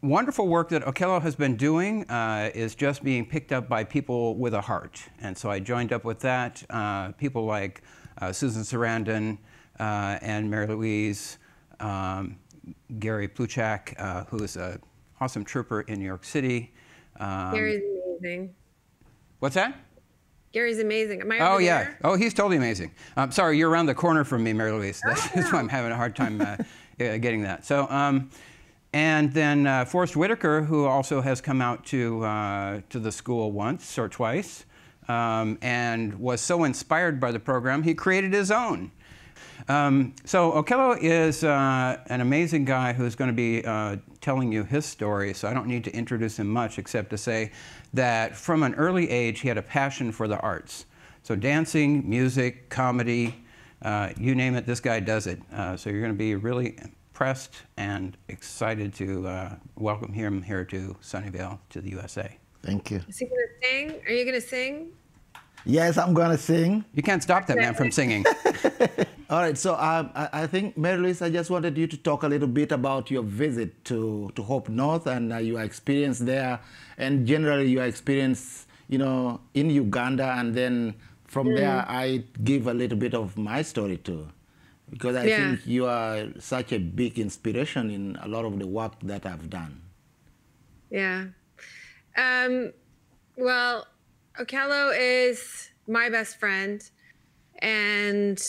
wonderful work that Okello has been doing is just being picked up by people with a heart. And so I joined up with that. People like Susan Sarandon and Mary-Louise, Gary Pluchak, who is an awesome trooper in New York City. Gary's amazing. What's that? Gary's amazing. Am I over yeah. there? Oh, he's totally amazing. Sorry, you're around the corner from me, Mary-Louise. That's no. why I'm having a hard time getting that. So, and then Forrest Whitaker, who also has come out to the school once or twice, and was so inspired by the program, he created his own. So Okello is an amazing guy who's going to be telling you his story, so I don't need to introduce him much except to say that from an early age he had a passion for the arts. So dancing, music, comedy, you name it, this guy does it. So you're going to be really impressed and excited to welcome him here to Sunnyvale, to the USA. Thank you. Is he going to sing? Are you going to sing? Yes, I'm going to sing. You can't stop that man from singing. All right, so I think, Mary-Louise, I just wanted you to talk a little bit about your visit to HopeNorth and your experience there, and generally your experience, in Uganda, and then from there I give a little bit of my story too, because I think you are such a big inspiration in a lot of the work that I've done. Yeah. Well, Okello is my best friend and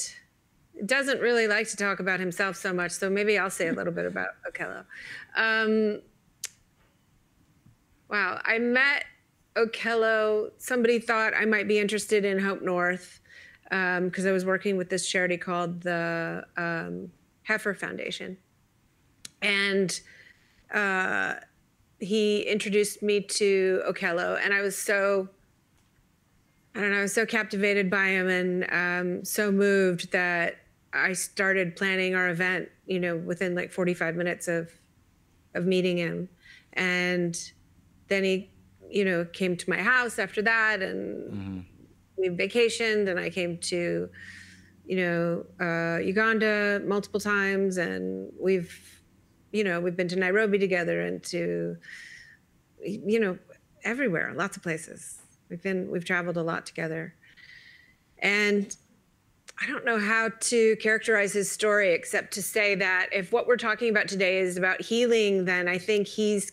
doesn't really like to talk about himself so much, so maybe I'll say a little bit about Okello. Wow, I met Okello. Somebody thought I might be interested in HopeNorth because I was working with this charity called the Heifer Foundation. And he introduced me to Okello, and I was so, I don't know, I was so captivated by him and so moved that I started planning our event, within like 45 minutes of meeting him. And then he, came to my house after that, and we vacationed, and I came to, Uganda multiple times, and we've been to Nairobi together and to, everywhere, lots of places. We've traveled a lot together. And I don't know how to characterize his story except to say that if what we're talking about today is about healing, then I think he's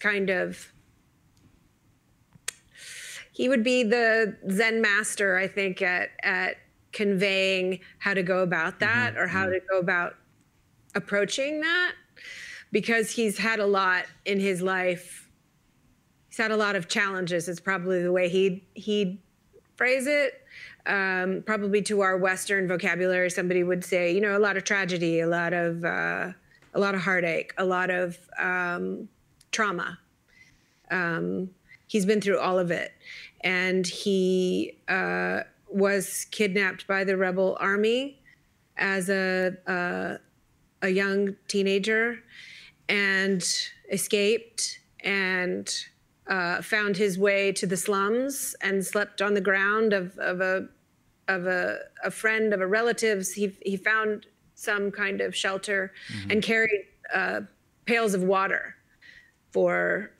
he would be the Zen master, I think, at conveying how to go about that or how to go about approaching that, because he's had a lot in his life. He's had a lot of challenges. It's probably the way he'd phrase it. Probably to our Western vocabulary, somebody would say, a lot of tragedy, a lot of heartache, a lot of trauma. He's been through all of it, and he was kidnapped by the rebel army as a young teenager, and escaped and found his way to the slums and slept on the ground of a friend, of a relative's. He found some kind of shelter and carried pails of water for,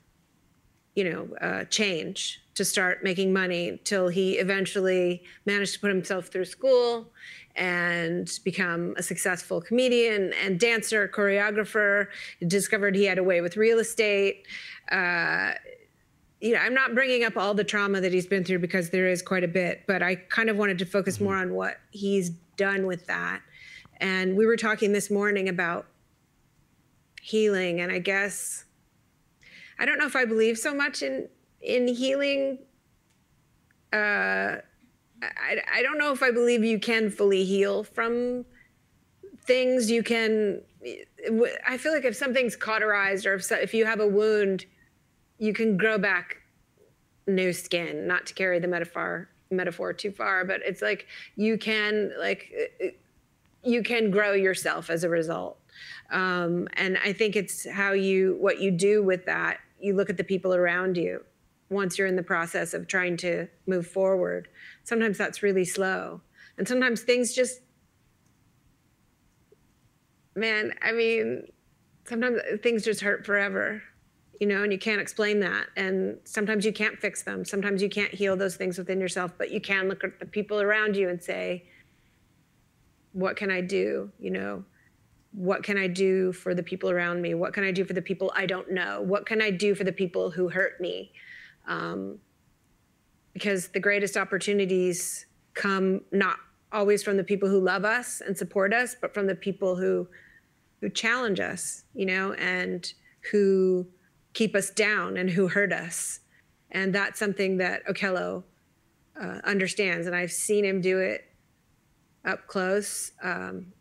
change to start making money, till he eventually managed to put himself through school and become a successful comedian and dancer, choreographer. He discovered he had a way with real estate. I'm not bringing up all the trauma that he's been through because there is quite a bit, but I kind of wanted to focus more on what he's done with that. And we were talking this morning about healing, and I guess, I don't know if I believe so much in healing. I don't know if I believe you can fully heal from things. You can, I feel like if something's cauterized, or if you have a wound, you can grow back new skin, not to carry the metaphor too far, but it's like you can grow yourself as a result. And I think it's what you do with that. You look at the people around you once you're in the process of trying to move forward. Sometimes that's really slow. And sometimes things just, sometimes things just hurt forever. you know, and you can't explain that. And sometimes you can't fix them. Sometimes you can't heal those things within yourself, but you can look at the people around you and say, what can I do? You know, what can I do for the people around me? What can I do for the people I don't know? What can I do for the people who hurt me? Because the greatest opportunities come not always from the people who love us and support us, but from the people who challenge us, you know, and who keep us down and who hurt us. And that's something that Okello understands. And I've seen him do it up close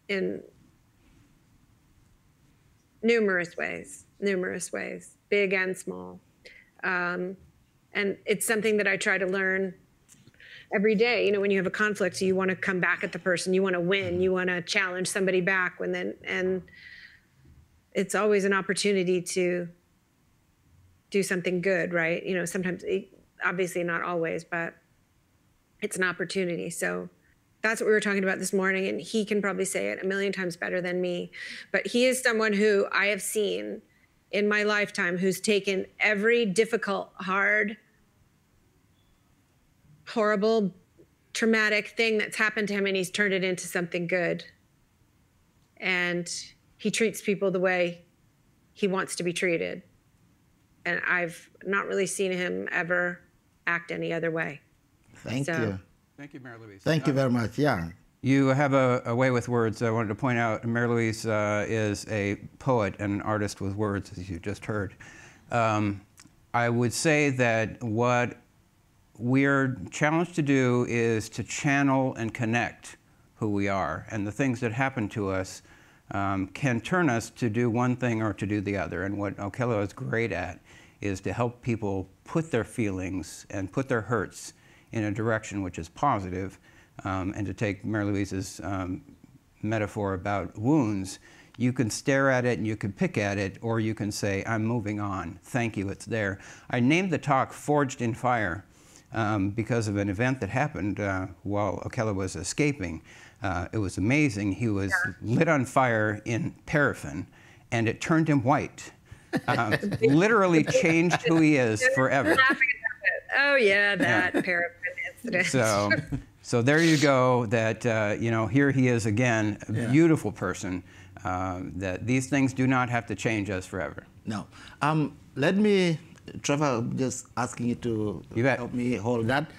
in numerous ways, big and small. And it's something that I try to learn every day. You know, when you have a conflict, you want to come back at the person, you want to win, you want to challenge somebody back, and it's always an opportunity to do something good, right? You know, sometimes, obviously not always, but it's an opportunity. So that's what we were talking about this morning, and he can probably say it a million times better than me. But he is someone who I have seen in my lifetime who's taken every difficult, hard, horrible, traumatic thing that's happened to him, and he's turned it into something good. And he treats people the way he wants to be treated. And I've not really seen him ever act any other way. Thank you. Thank you, Mary-Louise. Thank you very much, yeah. You have a way with words. I wanted to point out Mary-Louise is a poet and an artist with words, as you just heard. I would say that what we're challenged to do is to channel and connect who we are. And the things that happen to us can turn us to do one thing or to do the other. And what Okello is great at is to help people put their feelings and put their hurts in a direction which is positive. And to take Mary-Louise's metaphor about wounds, you can stare at it and you can pick at it, or you can say, I'm moving on. Thank you, it's there. I named the talk Forged in Fire because of an event that happened while Okello was escaping. It was amazing. He was lit on fire in paraffin, and it turned him white. Literally changed who he is forever. Oh yeah, that paraffin incident. So there you go. That you know, here he is again, a beautiful person. That these things do not have to change us forever. No. Let me, Trevor, just asking you to help me hold that.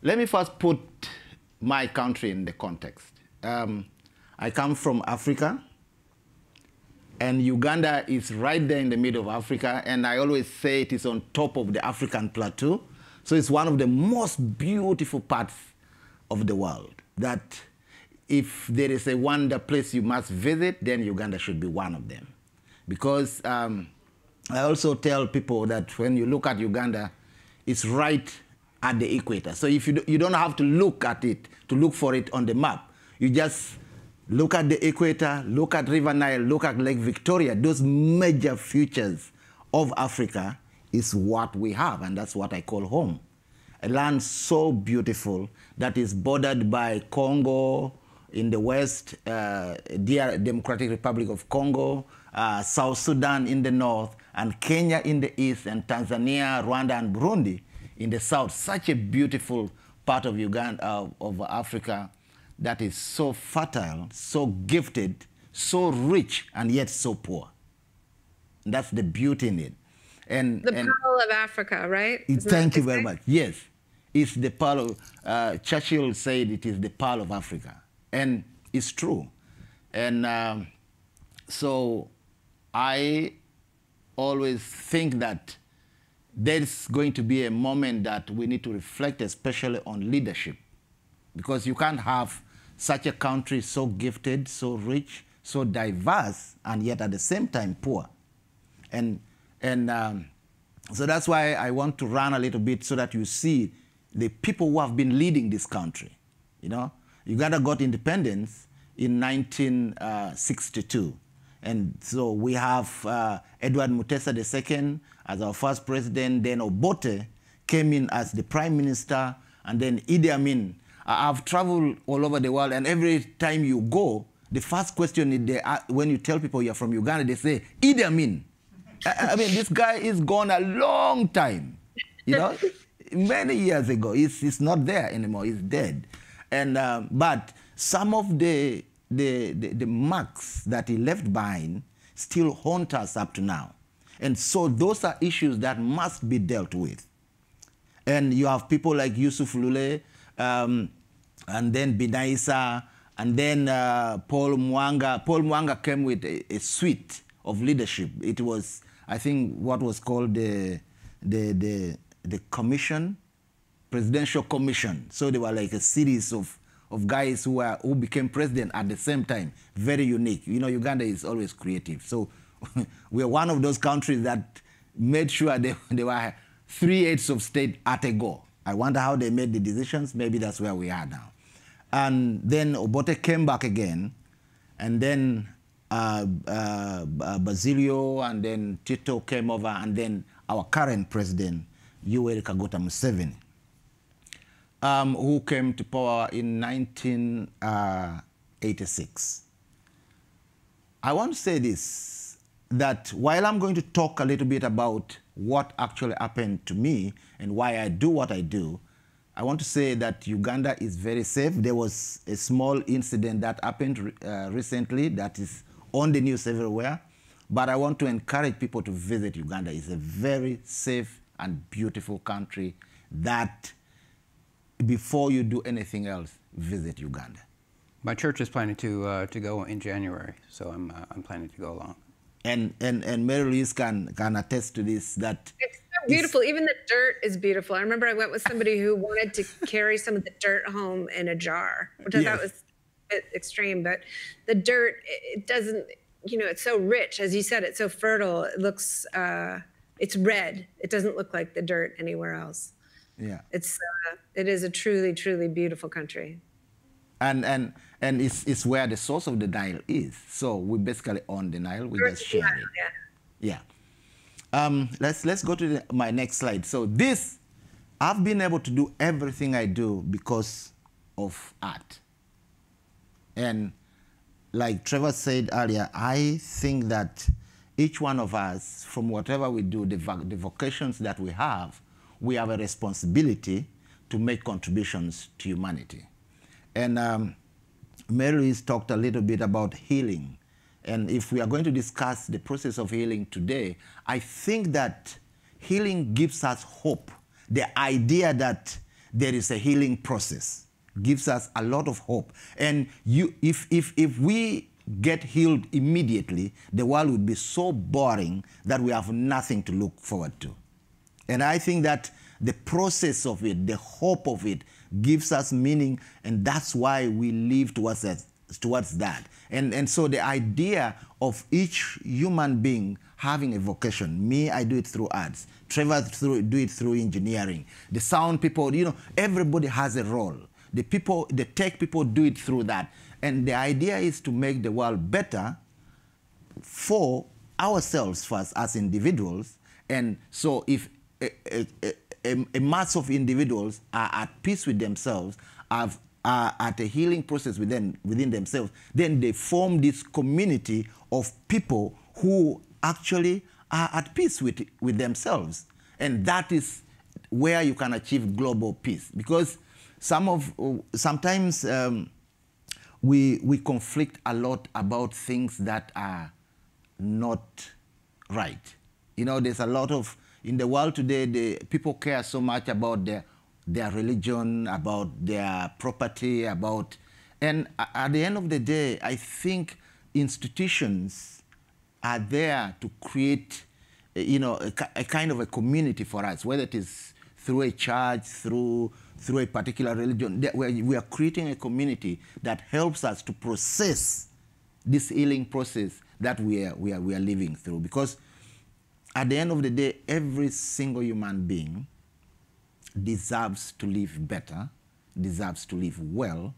Let me first put my country in the context. I come from Africa, and Uganda is right there in the middle of Africa, and I always say it is on top of the African plateau. So it's one of the most beautiful parts of the world, that if there is a wonder place you must visit, then Uganda should be one of them. Because I also tell people that when you look at Uganda, it's right at the equator. So if you don't have to look at it, to look for it on the map. You just look at the equator, look at River Nile, look at Lake Victoria. Those major features of Africa is what we have, and that's what I call home. A land so beautiful that is bordered by Congo in the west, dear Democratic Republic of Congo, South Sudan in the north, and Kenya in the east, and Tanzania, Rwanda, and Burundi in the south. Such a beautiful part of Uganda, of Africa, that is so fertile, so gifted, so rich, and yet so poor. That's the beauty in it. And the pearl of Africa, right? Thank you very much. Yes, it's the pearl. Churchill said it is the pearl of Africa, and it's true. And so I always think that there's going to be a moment that we need to reflect, especially on leadership, because you can't have such a country so gifted, so rich, so diverse, and yet at the same time poor. And so that's why I want to run a little bit so that you see the people who have been leading this country. You know, Uganda got independence in 1962. And so we have Edwar Mutesa II as our first president, then Obote came in as the prime minister, and then Idi Amin. I've traveled all over the world, and every time you go, the first question is when you tell people you're from Uganda, they say, Idi Amin. I mean, this guy is gone a long time, you know, many years ago. He's not there anymore. He's dead. And but some of the marks that he left behind still haunt us up to now. And so those are issues that must be dealt with. And you have people like Yusuf Lule, and then Binaisa, and then Paul Mwanga. Paul Mwanga came with a suite of leadership. It was, I think, what was called the commission, presidential commission. So they were like a series of guys who became president at the same time. Very unique. You know, Uganda is always creative. So we are one of those countries that made sure they were 3/8 of state at a go. I wonder how they made the decisions. Maybe that's where we are now. And then Obote came back again, and then Basilio, and then Tito came over, and then our current president, Yoweri Museveni, who came to power in 1986. I want to say this, that while I'm going to talk a little bit about what actually happened to me and why I do what I do, I want to say that Uganda is very safe. There was a small incident that happened recently that is on the news everywhere, but I want to encourage people to visit Uganda. It's a very safe and beautiful country that, before you do anything else, visit Uganda. My church is planning to go in January, so I'm planning to go along. And Mary-Louise can attest to this, that it's so beautiful. Even the dirt is beautiful. I remember I went with somebody who wanted to carry some of the dirt home in a jar, which I thought was a bit extreme. But the dirt, it doesn't, you know, it's so rich. As you said, it's so fertile. It looks, it's red. It doesn't look like the dirt anywhere else. Yeah. It is a truly, truly beautiful country. And it's where the source of the Nile is. So we basically own the Nile. We just share it. Yeah. Let's go to my next slide. So this, I've been able to do everything I do because of art. And like Trevor said earlier, I think that each one of us, from whatever we do, the vocations that we have a responsibility to make contributions to humanity. And Mary-Louise talked a little bit about healing. And if we are going to discuss the process of healing today, I think that healing gives us hope. The idea that there is a healing process gives us a lot of hope. And if we get healed immediately, the world would be so boring that we have nothing to look forward to. And I think that the process of it, the hope of it, gives us meaning, and that's why we live towards that. And so the idea of each human being having a vocation, me, I do it through arts, Trevor do it through engineering, the sound people, you know, everybody has a role. The tech people do it through that. And the idea is to make the world better for ourselves first as individuals. And so if a mass of individuals are at peace with themselves, are at a healing process within themselves, then they form this community of people who actually are at peace with themselves. And that is where you can achieve global peace. Because sometimes we conflict a lot about things that are not right. You know, there's a lot of, in the world today, the people care so much about their religion, about their property, and at the end of the day, I think institutions are there to create, you know, a kind of a community for us, whether it is through a church, through a particular religion. We are creating a community that helps us to process this healing process that we are living through. Because at the end of the day, every single human being deserves to live better, deserves to live well,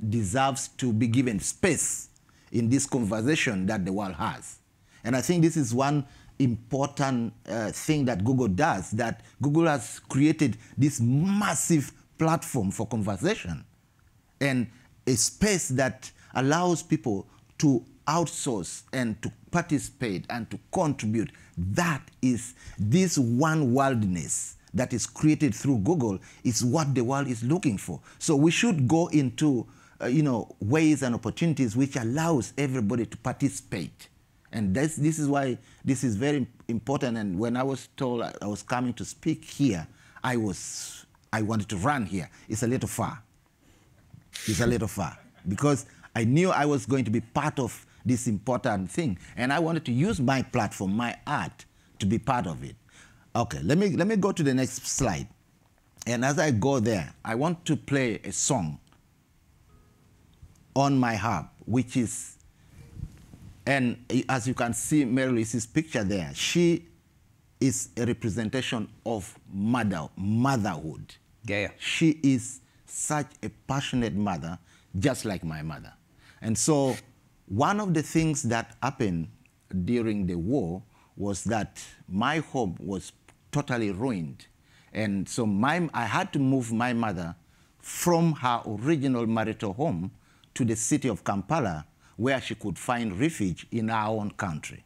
deserves to be given space in this conversation that the world has. And I think this is one important thing that Google does, that Google has created this massive platform for conversation and a space that allows people to outsource and to participate and to contribute. That is this one worldness that is created through Google is what the world is looking for. So we should go into ways and opportunities which allows everybody to participate. And this is why this is very important. And when I was told I was coming to speak here, I wanted to run here. It's a little far. It's a little far because I knew I was going to be part of this important thing. And I wanted to use my platform, my art, to be part of it. Okay, let me go to the next slide. And as I go there, I want to play a song on my harp, which is, and as you can see Mary-Louise's picture there, she is a representation of motherhood. Yeah. She is such a passionate mother, just like my mother. And so one of the things that happened during the war was that my home was totally ruined. And so I had to move my mother from her original marital home to the city of Kampala, where she could find refuge in our own country.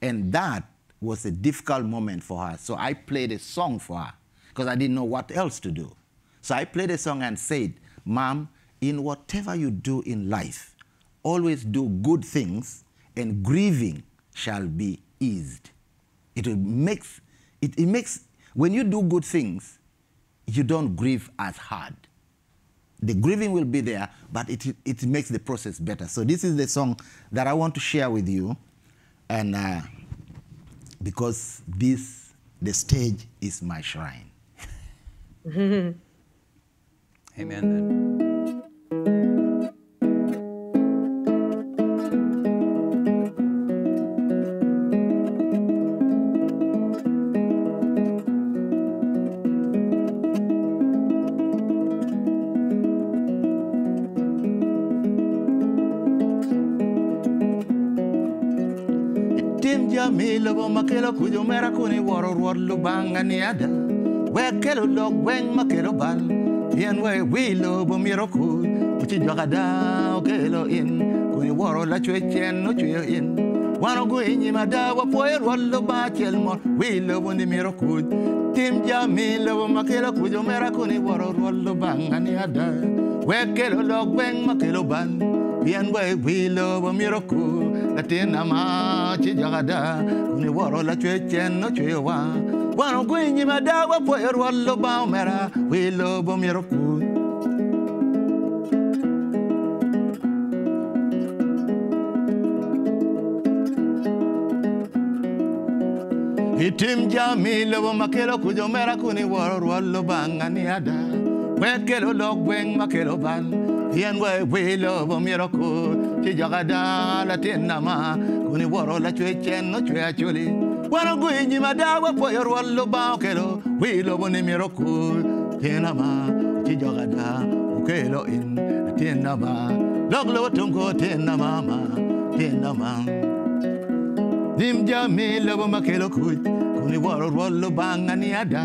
And that was a difficult moment for her. So I played a song for her, because I didn't know what else to do. So I played a song and said, Mom, in whatever you do in life, always do good things, and grieving shall be eased. It makes, when you do good things, you don't grieve as hard. The grieving will be there, but it makes the process better. So this is the song that I want to share with you, and because the stage is my shrine. Amen then. Lobo makelo kujo mera kuni woro ruodlu banga niada we kelo log weng makelo bal yen we lobo miro ku uchi jogada okelo in kuni woro la chwe chen no chwe in wano go inyi madawa poe ruodlu ba chel mo we lobo ni miro ku tim jami lobo makelo kujo mera kuni woro ruodlu banga niada we kelo log weng makelo bal yen we lobo miro ku latina ma chi jagada kuni woro la chwe chen no chwe wa wano gwinyi madawa po erwallo ba mera we lobo miroku itim jami lobo makelo kujo mera kuni woro rwallo banga ni ada we kelo logweng makelo ban yen we lobo miroku chi jagada latina ma kuni woro la chwe chen no chwe achuli wano gwinyi madawa po yorwallo ba okelo we lobo ni miroku tena ma chi jagada okelo in tena ma loglo tungo tena mama tena ma dim jami lobo makelo kuj kuni woro rwallo banga ni ada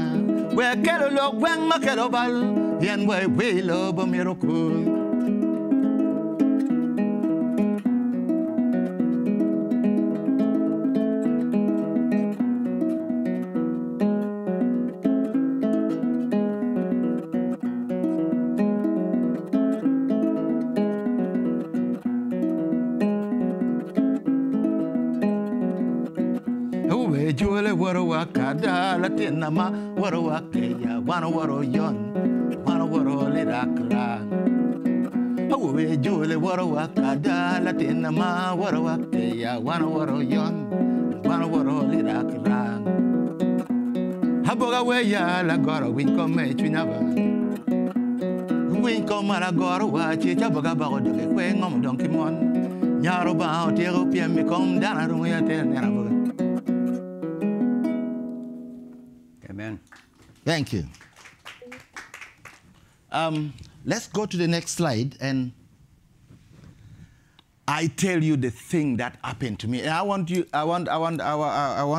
we kelo logweng makelo bal yen we lobo miroku wakada latina ma waro wakeya waro yon waro lidakra awe jole waro wakada latina ma waro wakeya waro yon waro lidakra haboga weya la goro winko me chunaba winko mara goro wa chi chaboga bago de kwe ngom donki mon nyaro ba o tero piem mi kom dana ru ya te nera. Thank you. Let's go to the next slide, and I tell you the thing that happened to me. And I want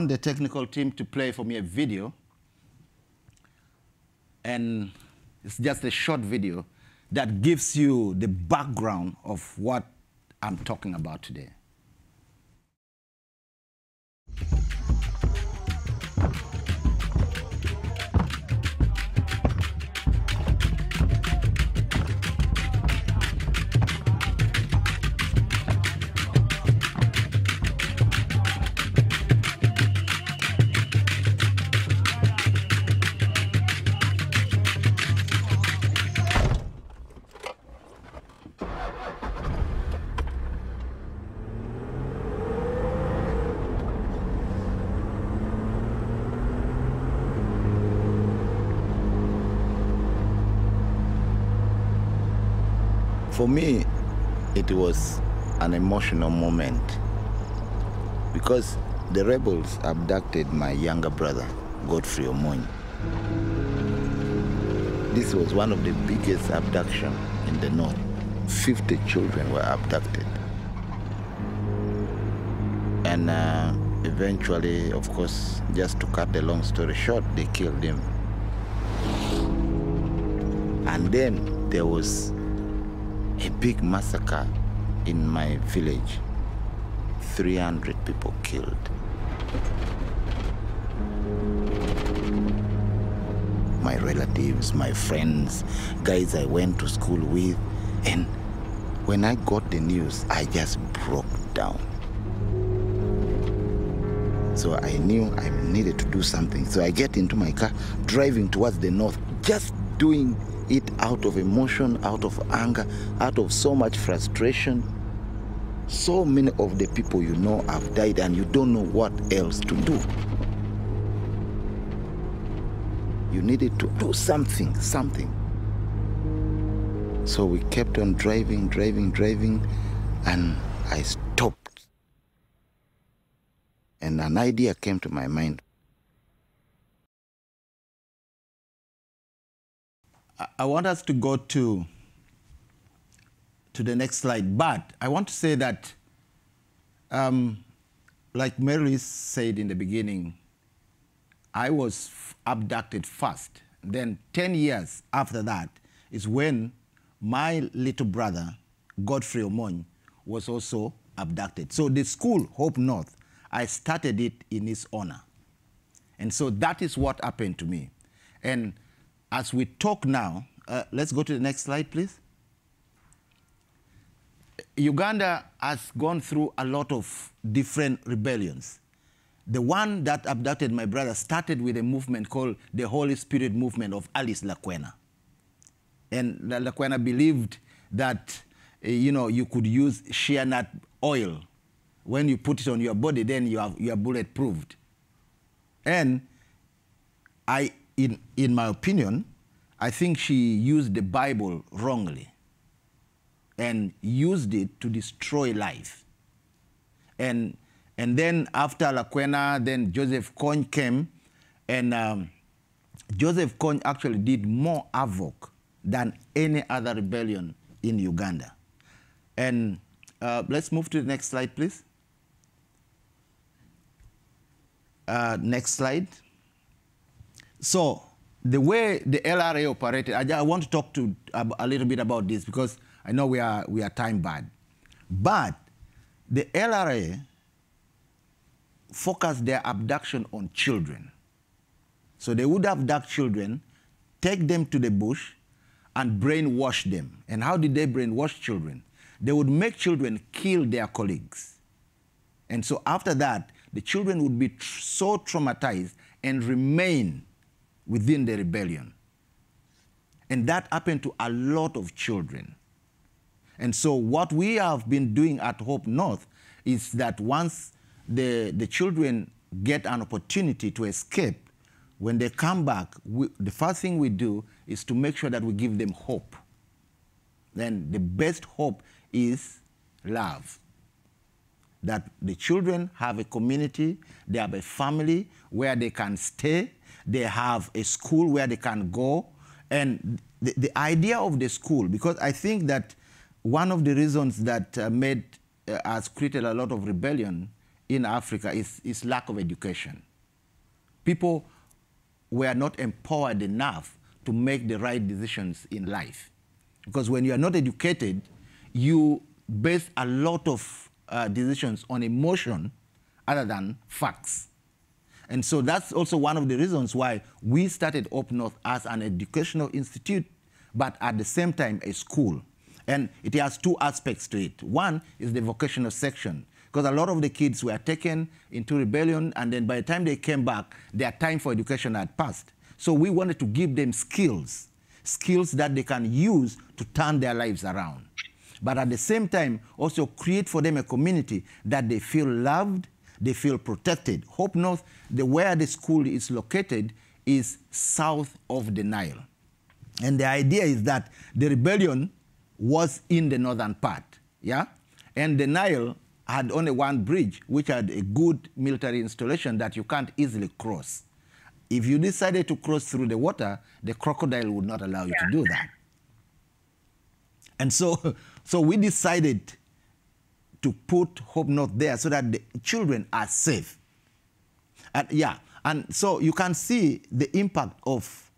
the technical team to play for me a video, and it's just a short video that gives you the background of what I'm talking about today. For me, it was an emotional moment because the rebels abducted my younger brother, Godfrey Omoy. This was one of the biggest abductions in the north. 50 children were abducted. And eventually, of course, just to cut the long story short, they killed him. And then there was a big massacre in my village. 300 people killed. My relatives, my friends, guys I went to school with. And when I got the news, I just broke down. So I knew I needed to do something. So I get into my car, driving towards the north, just doing it out of emotion, out of anger, out of so much frustration. So many of the people you know have died and you don't know what else to do. You needed to do something. So we kept on driving, and I stopped. And an idea came to my mind. I want us to go to the next slide, but I want to say that, like Mary said in the beginning, I was abducted first. Then 10 years after that is when my little brother, Godfrey Omoy, was also abducted. So the school, HopeNorth, I started it in his honor. And so that is what happened to me. And as we talk now, let's go to the next slide, please. Uganda has gone through a lot of different rebellions. The one that abducted my brother started with a movement called the Holy Spirit Movement of Alice Lakwena. And Lakwena believed that, you could use shea nut oil. When you put it on your body, then you are bulletproof. And in my opinion, I think she used the Bible wrongly and used it to destroy life. And then after Lakwena, then Joseph Kony came, and Joseph Kony actually did more havoc than any other rebellion in Uganda. And let's move to the next slide, please. Next slide. So the way the LRA operated, I want to talk a little bit about this because I know we are time bad. But the LRA focused their abduction on children. So they would abduct children, take them to the bush, and brainwash them. And how did they brainwash children? They would make children kill their colleagues. And so after that, the children would be so traumatized and remain within the rebellion. And that happened to a lot of children. And so what we have been doing at HopeNorth is that once the children get an opportunity to escape, when they come back, the first thing we do is to make sure that we give them hope. Then the best hope is love. That the children have a community, they have a family where they can stay, they have a school where they can go. And the idea of the school, because I think that one of the reasons that has created a lot of rebellion in Africa is lack of education. People were not empowered enough to make the right decisions in life. Because when you are not educated, you base a lot of decisions on emotion other than facts. And so that's also one of the reasons why we started HopeNorth as an educational institute, but at the same time a school. And it has two aspects to it. One is the vocational section, because a lot of the kids were taken into rebellion, and then by the time they came back, their time for education had passed. So we wanted to give them skills that they can use to turn their lives around. But at the same time, also create for them a community that they feel loved, they feel protected. HopeNorth, where the school is located, is south of the Nile. And the idea is that the rebellion was in the northern part, yeah? And the Nile had only one bridge, which had a good military installation that you can't easily cross. If you decided to cross through the water, the crocodile would not allow you to do that. And so we decided to put HopeNorth there so that the children are safe. And so you can see the impact of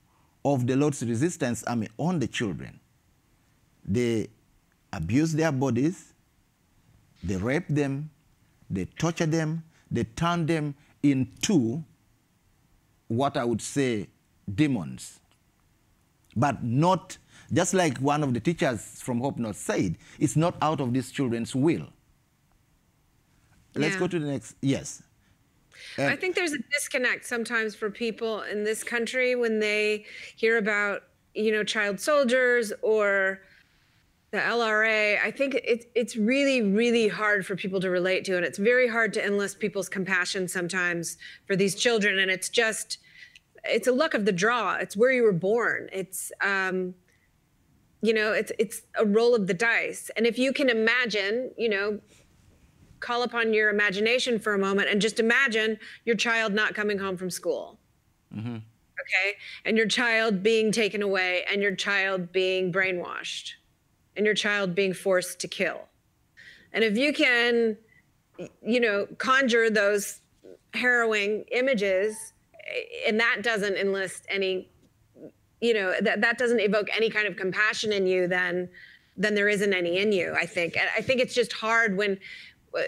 the Lord's resistance army on the children. They abuse their bodies, they rape them, they torture them, they turn them into what I would say demons. But not, just like one of the teachers from HopeNorth said, it's not out of these children's will. Let's go to the next, yes. I think there's a disconnect sometimes for people in this country when they hear about, you know, child soldiers or the LRA. I think it's really, really hard for people to relate to, and it's very hard to enlist people's compassion sometimes for these children. And it's just, it's a luck of the draw. It's where you were born. It's, you know, it's a roll of the dice. And if you can imagine, you know, call upon your imagination for a moment and just imagine your child not coming home from school. Mm-hmm. Okay? And your child being taken away, and your child being brainwashed, and your child being forced to kill. And if you can, you know, conjure those harrowing images, and that doesn't enlist any, you know, that doesn't evoke any kind of compassion in you, then there isn't any in you, I think. And I think it's just hard when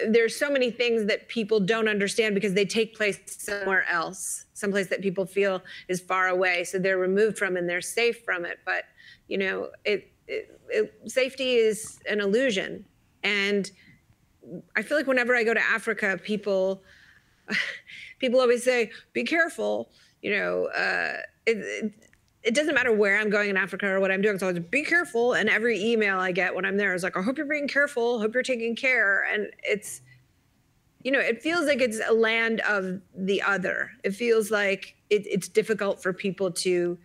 there's so many things that people don't understand because they take place somewhere else, someplace that people feel is far away. So they're removed from and they're safe from it. But, you know, safety is an illusion. And I feel like whenever I go to Africa, people always say, be careful, you know, it doesn't matter where I'm going in Africa or what I'm doing. It's always be careful. And every email I get when I'm there is like, I hope you're being careful. Hope you're taking care. And it's, you know, it feels like it's a land of the other. It feels like it's difficult for people to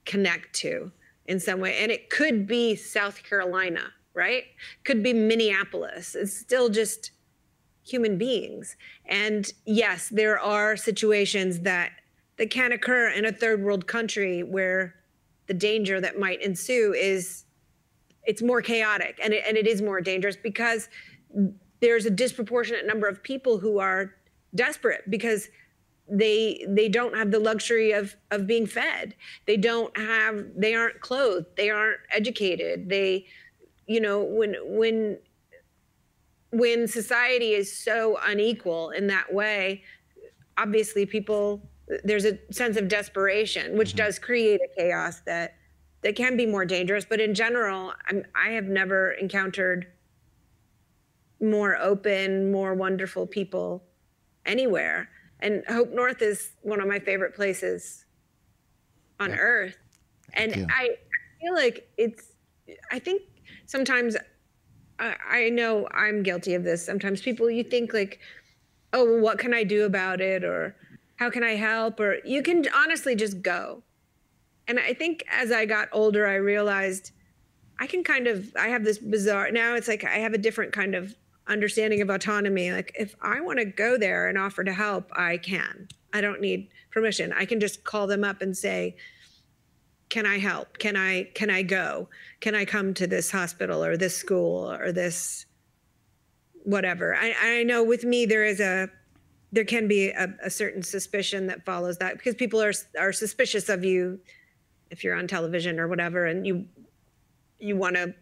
connect to in some way. And it could be South Carolina, right? Could be Minneapolis. It's still just human beings. And yes, there are situations that can occur in a third world country where the danger that might ensue it's more chaotic and it is more dangerous because there's a disproportionate number of people who are desperate because they don't have the luxury of being fed. They aren't clothed, they aren't educated. They, you know, when society is so unequal in that way, obviously there's a sense of desperation, which does create a chaos that can be more dangerous. But in general, I have never encountered more open, more wonderful people anywhere. And HopeNorth is one of my favorite places on earth. And I feel like I think sometimes, I know I'm guilty of this. Sometimes you think like, oh, well, what can I do about it? Or how can I help? Or you can honestly just go. And I think as I got older, I realized I have this bizarre, now it's like I have a different kind of understanding of autonomy. Like if I want to go there and offer to help, I can. I don't need permission. I can just call them up and say, can I help? Can I go? Can I come to this hospital or this school or this whatever? I know with me there can be a certain suspicion that follows that because people are suspicious of you if you're on television or whatever, and you want to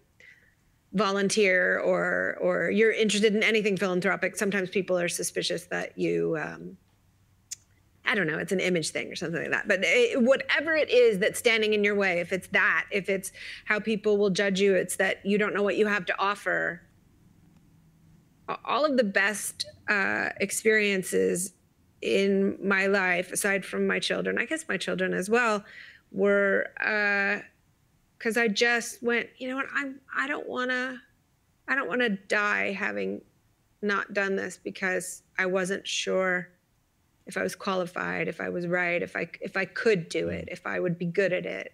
volunteer or you're interested in anything philanthropic. Sometimes people are suspicious that you, I don't know, it's an image thing or something like that. But whatever it is that's standing in your way, if it's how people will judge you, it's that you don't know what you have to offer. All of the best experiences in my life, aside from my children, I guess my children as well, were because I just went, you know what, I don't want to die having not done this because I wasn't sure if I was qualified, if I was right, if I could do it, if I would be good at it.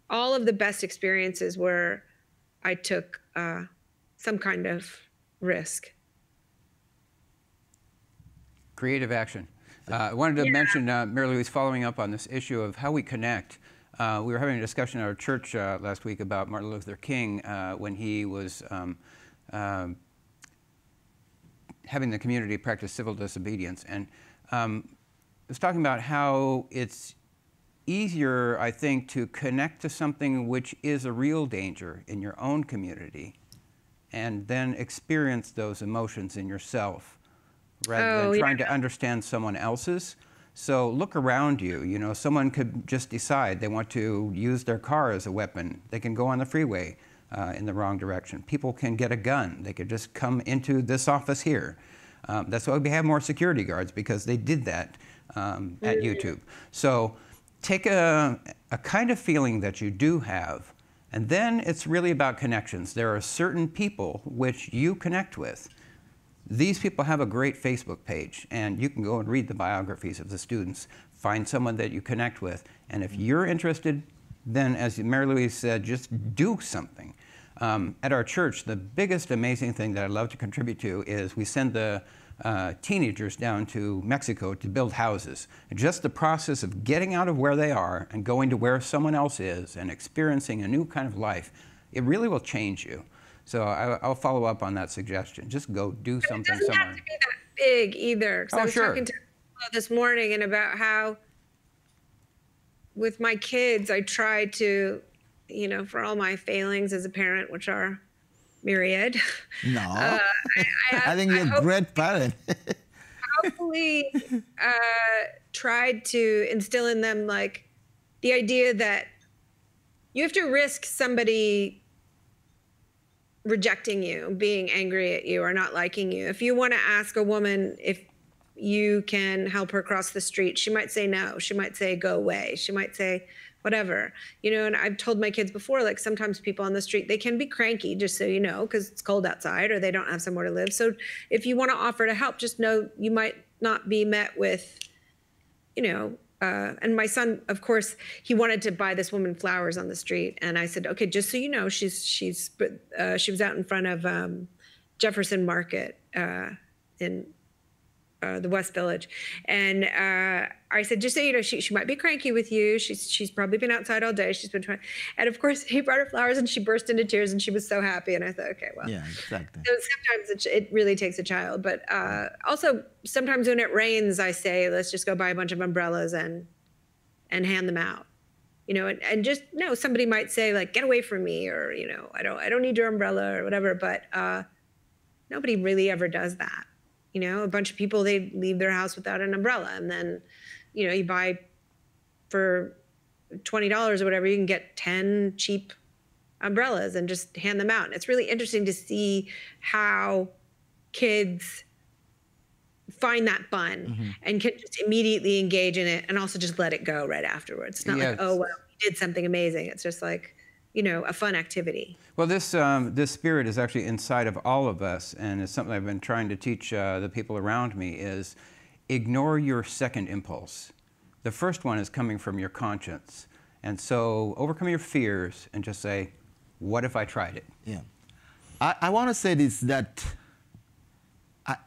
all of the best experiences were I took some kind of risk. Creative action. I wanted to mention, Mary-Louise, following up on this issue of how we connect. We were having a discussion at our church last week about Martin Luther King when he was having the community practice civil disobedience. And I was talking about how it's easier, I think, to connect to something which is a real danger in your own community and then experience those emotions in yourself rather than trying to understand someone else's. So look around you. You know, someone could just decide they want to use their car as a weapon. They can go on the freeway in the wrong direction. People can get a gun. They could just come into this office here. That's why we have more security guards, because they did that at YouTube. So take a kind of feeling that you do have, and then it's really about connections. There are certain people which you connect with. These people have a great Facebook page, and you can go and read the biographies of the students. Find someone that you connect with, and if you're interested, then, as Mary-Louise said, just do something. At our church, the biggest amazing thing that I love to contribute to is we send the teenagers down to Mexico to build houses. And just the process of getting out of where they are and going to where someone else is and experiencing a new kind of life, it really will change you. So I'll follow up on that suggestion. Just go do something somewhere. It doesn't have to be that big either. Oh, I was sure. talking to this morning and about how with my kids, I try to, you know, for all my failings as a parent, which are myriad. No, I think you're a great parent. Hopefully tried to instill in them like the idea that you have to risk somebody rejecting you, being angry at you, or not liking you. If you want to ask a woman if you can help her cross the street, she might say no. She might say go away. She might say whatever, you know. And I've told my kids before, like sometimes people on the street, they can be cranky, just so you know, because it's cold outside or they don't have somewhere to live. So if you want to offer to help, just know you might not be met with, you know, and my son, of course, he wanted to buy this woman flowers on the street. And I said, okay, just so you know, she was out in front of Jefferson Market in the West Village. And I said, just so you know, she might be cranky with you. She's probably been outside all day. She's been trying. And of course, he brought her flowers and she burst into tears and she was so happy. And I thought, okay, well. Yeah, exactly. So sometimes it really takes a child. But also, sometimes when it rains, I say, let's just go buy a bunch of umbrellas and hand them out. You know, and just know somebody might say, like, get away from me, or, you know, I don't need your umbrella or whatever. But nobody really ever does that. You know, a bunch of people, they leave their house without an umbrella. And then, you know, you buy for $20 or whatever, you can get 10 cheap umbrellas and just hand them out. And it's really interesting to see how kids find that fun and can just immediately engage in it and also just let it go right afterwards. It's not like, oh, well, you did something amazing. It's just like, you know, a fun activity. Well, this spirit is actually inside of all of us, and it's something I've been trying to teach the people around me is ignore your second impulse. The first one is coming from your conscience. And so overcome your fears and just say, what if I tried it? Yeah. I want to say this, that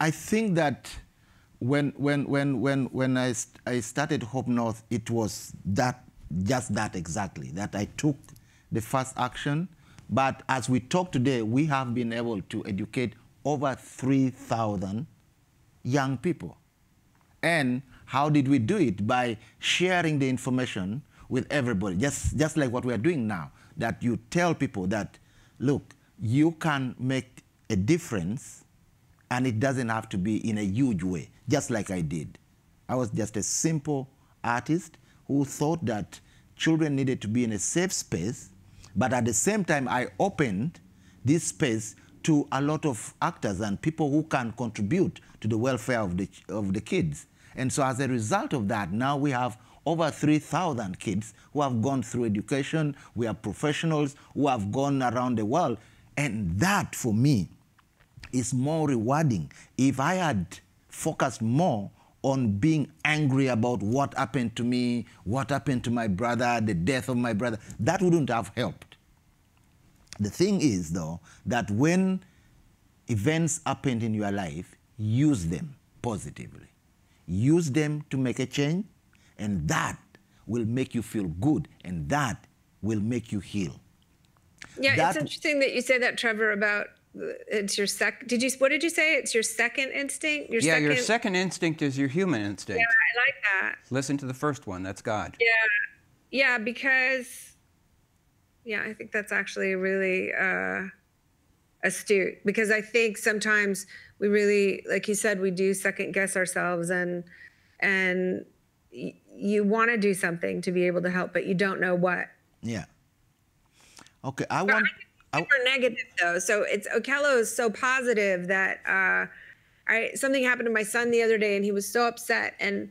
I think that when I started HopeNorth, it was just that exactly, that I took the first action. But as we talk today, we have been able to educate over 3,000 young people. And how did we do it? By sharing the information with everybody, just like what we are doing now, that you tell people that, look, you can make a difference, and it doesn't have to be in a huge way, just like I did. I was just a simple artist who thought that children needed to be in a safe space, but at the same time, I opened this space to a lot of actors and people who can contribute to the welfare of the kids. And so as a result of that, now we have over 3,000 kids who have gone through education. We have professionals who have gone around the world. And that, for me, is more rewarding. If I had focused more on being angry about what happened to me, what happened to my brother, the death of my brother. That wouldn't have helped. The thing is, though, that when events happened in your life, use them positively. Use them to make a change, and that will make you feel good, and that will make you heal. Yeah, it's interesting that you say that, Trevor, about it's your what did you say? It's your second instinct? Your second instinct is your human instinct. Yeah, I like that. Listen to the first one, that's God. Yeah, because, I think that's actually really astute, because I think sometimes we really, like you said, we do second guess ourselves, and you want to do something to be able to help, but you don't know what. Yeah. Okay, super negative though. So Okello is so positive that something happened to my son the other day, and he was so upset, and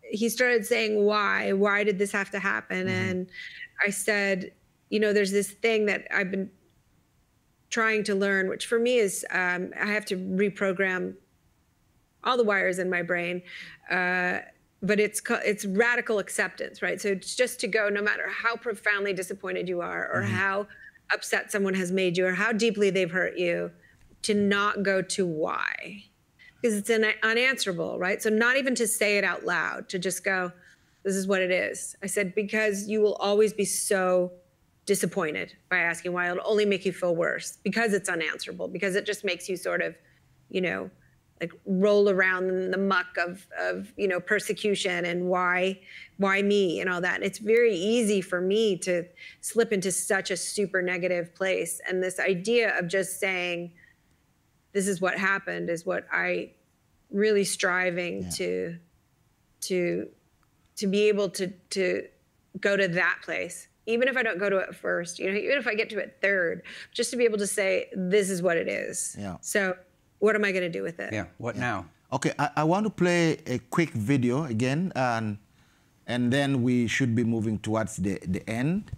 he started saying, why did this have to happen? And I said, there's this thing that I've been trying to learn, which for me is I have to reprogram all the wires in my brain. But it's radical acceptance, right? So it's just to go, no matter how profoundly disappointed you are, or how upset someone has made you, or how deeply they've hurt you, to not go to why. Because it's unanswerable, right? So not even to say it out loud, to just go, this is what it is. I said, because you will always be so disappointed by asking why. It'll only make you feel worse, because it's unanswerable, because it just makes you sort of, like roll around in the muck of persecution and why me and all that. And it's very easy for me to slip into such a super negative place. And this idea of just saying, this is what happened, is what I really striving to be able to go to that place. Even if I don't go to it first, even if I get to it third, just to be able to say, this is what it is. Yeah. So what am I going to do with it? Yeah, what now? Okay, I want to play a quick video again, and then we should be moving towards the end.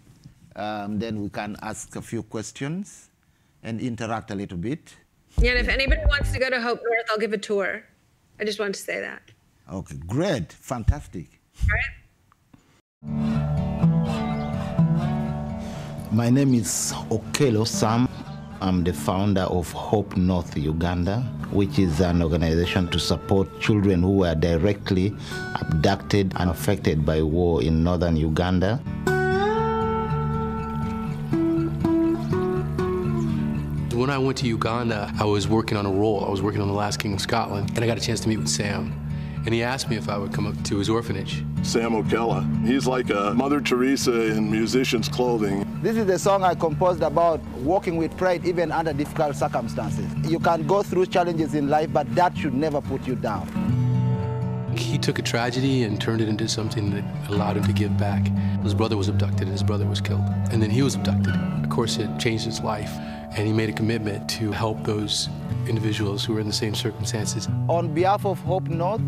Then we can ask a few questions and interact a little bit. Yeah, and if anybody wants to go to HopeNorth, I'll give a tour. I just wanted to say that. Okay, great, fantastic. All right. My name is Okello Sam. I'm the founder of HopeNorth Uganda, which is an organization to support children who were directly abducted and affected by war in northern Uganda. When I went to Uganda, I was working on a role. I was working on The Last King of Scotland, and I got a chance to meet with Sam. And he asked me if I would come up to his orphanage. Sam Okello. He's like a Mother Teresa in musician's clothing. This is the song I composed about walking with pride even under difficult circumstances. You can go through challenges in life, but that should never put you down. He took a tragedy and turned it into something that allowed him to give back. His brother was abducted and his brother was killed. And then he was abducted. Of course, it changed his life. And he made a commitment to help those individuals who were in the same circumstances. On behalf of HopeNorth,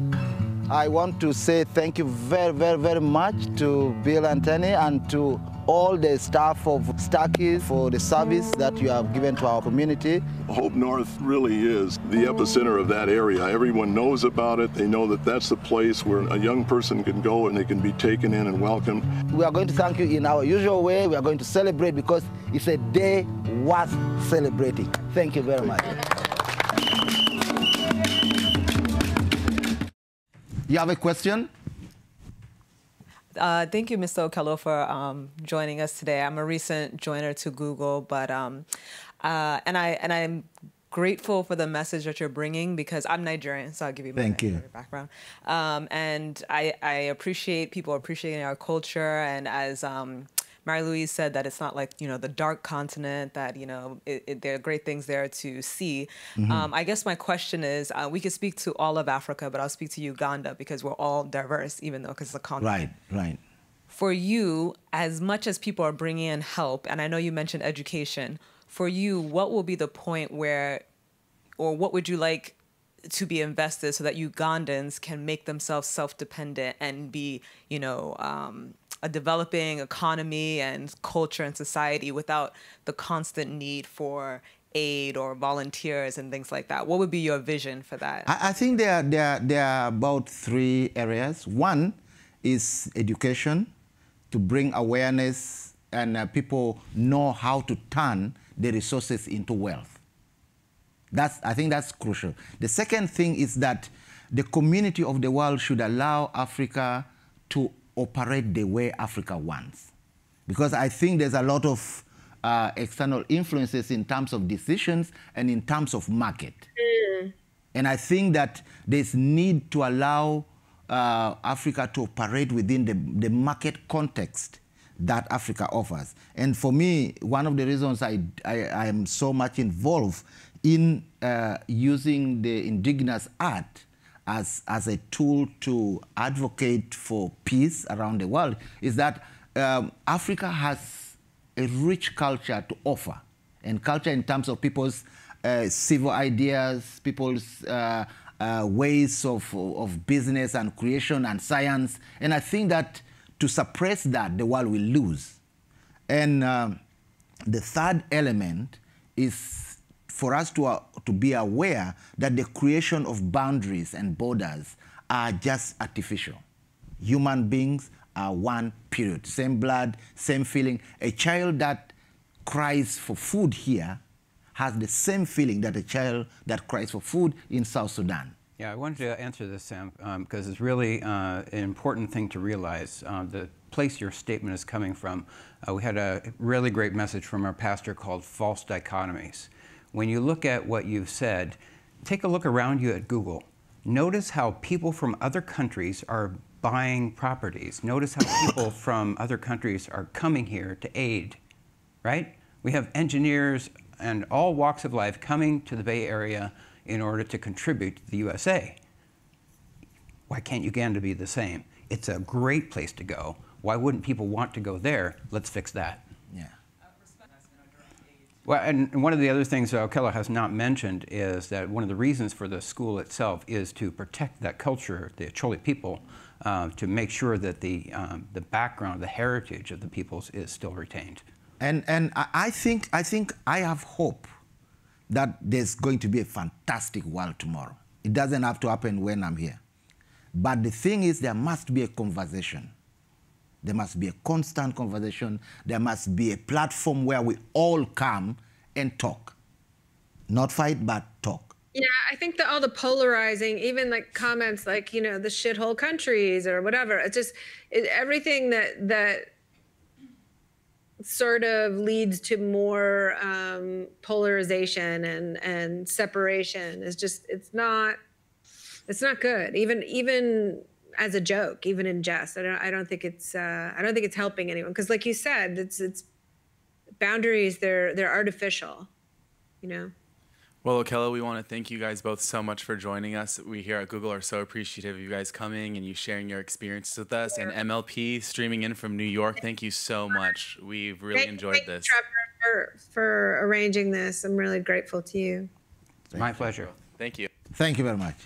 I want to say thank you very, very, very much to Bill Anthony and to all the staff of Starkeys for the service that you have given to our community. HopeNorth really is the epicenter of that area. Everyone knows about it. They know that that's the place where a young person can go and they can be taken in and welcomed. We are going to thank you in our usual way. We are going to celebrate because it's a day worth celebrating. Thank you very much. You have a question? Thank you, Mr. Okello, for joining us today. I'm a recent joiner to Google, but and I'm grateful for the message that you're bringing, because I'm Nigerian, so I'll give you my Nigerian background. And I appreciate people appreciating our culture, and as Mary-Louise said, that it's not like, the dark continent, that, there are great things there to see. I guess my question is, we could speak to all of Africa, but I'll speak to Uganda because we're all diverse, even though because it's a continent. Right. For you, as much as people are bringing in help, and I know you mentioned education, for you, what will be the point where, or what would you like to be invested so that Ugandans can make themselves self-dependent and be, a developing economy and culture and society without the constant need for aid or volunteers and things like that? What would be your vision for that? I think there are about 3 areas. One is education, to bring awareness and people know how to turn the resources into wealth. I think that's crucial. The second thing is that the community of the world should allow Africa to operate the way Africa wants. Because I think there's a lot of external influences in terms of decisions and in terms of market. And I think that there's need to allow Africa to operate within the market context that Africa offers. And for me, one of the reasons I am so much involved in using the indigenous art as a tool to advocate for peace around the world is that Africa has a rich culture to offer, and culture in terms of people's civil ideas, people's ways of business and creation and science. And I think that to suppress that, the world will lose. And the third element is for us to be aware that the creation of boundaries and borders are just artificial. Human beings are one period, same blood, same feeling. A child that cries for food here has the same feeling that a child that cries for food in South Sudan. Yeah, I wanted to answer this, Sam, because it's really an important thing to realize. The place your statement is coming from, we had a really great message from our pastor called False Dichotomies. When you look at what you've said, take a look around you at Google. Notice how people from other countries are buying properties. Notice how people from other countries are coming here to aid, right? We have engineers and all walks of life coming to the Bay Area in order to contribute to the USA. Why can't Uganda be the same? It's a great place to go. Why wouldn't people want to go there? Let's fix that. Yeah. Well, and one of the other things Okello has not mentioned is that one of the reasons for the school itself is to protect that culture, the Acholi people, to make sure that the background, the heritage of the peoples is still retained. And I think I have hope that there's going to be a fantastic world tomorrow. It doesn't have to happen when I'm here. But the thing is, there must be a conversation. There must be a constant conversation. There must be a platform where we all come and talk. Not fight, but talk. Yeah, I think that all the polarizing, even like comments like, you know, the shithole countries or whatever, it's just everything that sort of leads to more polarization and separation is just, it's not good. Even as a joke, even in jest, I don't think it's helping anyone. Because like you said, it's boundaries. They're artificial, you know. Well, Okello, we want to thank you guys both so much for joining us. We here at Google are so appreciative of you guys coming and you sharing your experiences with us. And MLP streaming in from New York, thank you so much. We've really enjoyed this. Thank you, Trevor, for arranging this. I'm really grateful to you. My pleasure. Thank you. Thank you very much.